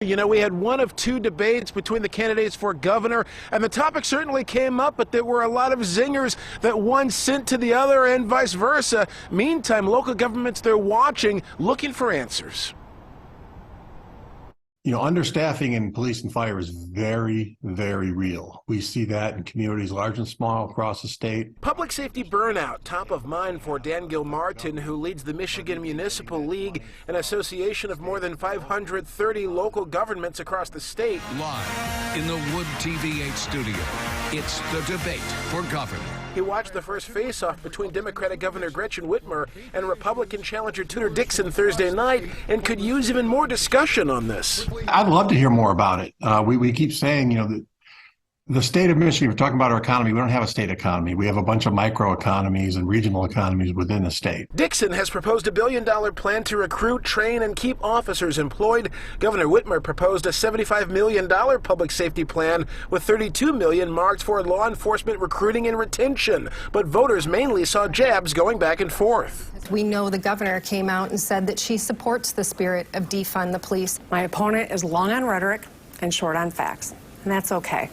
You know, we had one of two debates between the candidates for governor, and the topic certainly came up, but there were a lot of zingers that one sent to the other and vice versa. Meantime, local governments, they're watching, looking for answers. You know, understaffing in police and fire is very, very real. We see that in communities large and small across the state. Public safety burnout, top of mind for Dan Gilmartin, who leads the Michigan Municipal League, an association of more than 530 local governments across the state. Live in the Wood TV8 studio, it's the debate for governor. He watched the first face-off between Democratic Governor Gretchen Whitmer and Republican challenger Tudor Dixon Thursday night, and could use even more discussion on this. I'd love to hear more about it. We keep saying, you know, the state of Michigan, we're talking about our economy. We don't have a state economy. We have a bunch of micro economies and regional economies within the state. Dixon has proposed a $1 billion plan to recruit, train, and keep officers employed. Governor Whitmer proposed a $75 million public safety plan with $32 million marked for law enforcement recruiting and retention. But voters mainly saw jabs going back and forth. We know the governor came out and said that she supports the spirit of defund the police. My opponent is long on rhetoric and short on facts, and that's okay.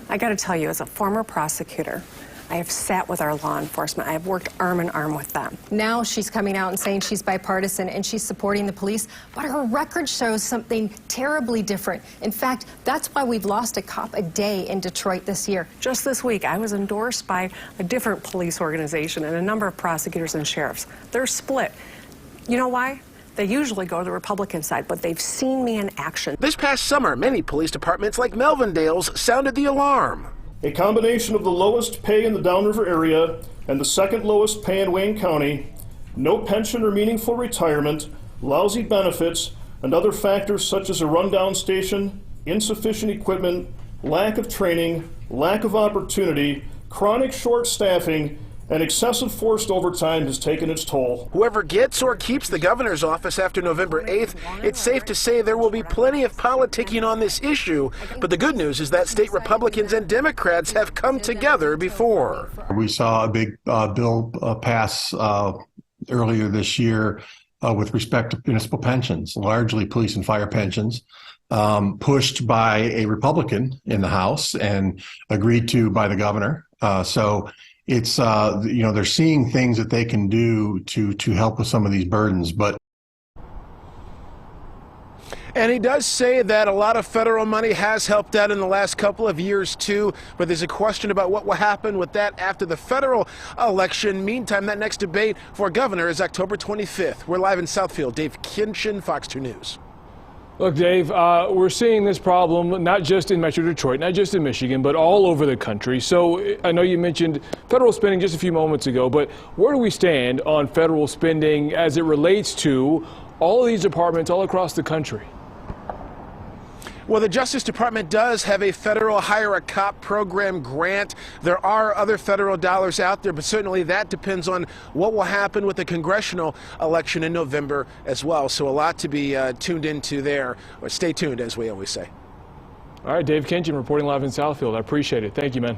I got to tell you, as a former prosecutor, I have sat with our law enforcement. I have worked arm in arm with them. Now she's coming out and saying she's bipartisan and she's supporting the police, but her record shows something terribly different. In fact, that's why we've lost a cop a day in Detroit this year. Just this week, I was endorsed by a different police organization and a number of prosecutors and sheriffs. They're split. You know why? They usually go to the Republican side, but they've seen me in action. This past summer, many police departments like Melvindale's sounded the alarm. A combination of the lowest pay in the Downriver area and the second lowest pay in Wayne County, no pension or meaningful retirement, lousy benefits, and other factors such as a rundown station, insufficient equipment, lack of training, lack of opportunity, chronic short staffing, and excessive forced overtime has taken its toll. Whoever gets or keeps the governor's office after November 8th, it's safe to say there will be plenty of politicking on this issue. But the good news is that state Republicans and Democrats have come together before. We saw a big bill pass earlier this year with respect to municipal pensions, largely police and fire pensions, pushed by a Republican in the House and agreed to by the governor. So it's, you know, they're seeing things that they can do to help with some of these burdens. And he does say that a lot of federal money has helped out in the last couple of years, too. But there's a question about what will happen with that after the federal election. Meantime, that next debate for governor is October 25th. We're live in Southfield. Dave Kinchin, Fox 2 News. Look, Dave, we're seeing this problem not just in Metro Detroit, not just in Michigan, but all over the country. So I know you mentioned federal spending just a few moments ago, but where do we stand on federal spending as it relates to all of these departments all across the country? Well, the Justice Department does have a federal Hire a Cop program grant. There are other federal dollars out there, but certainly that depends on what will happen with the congressional election in November as well. So a lot to be tuned into there. Or stay tuned, as we always say. All right, Dave Kinchin reporting live in Southfield. I appreciate it. Thank you, man.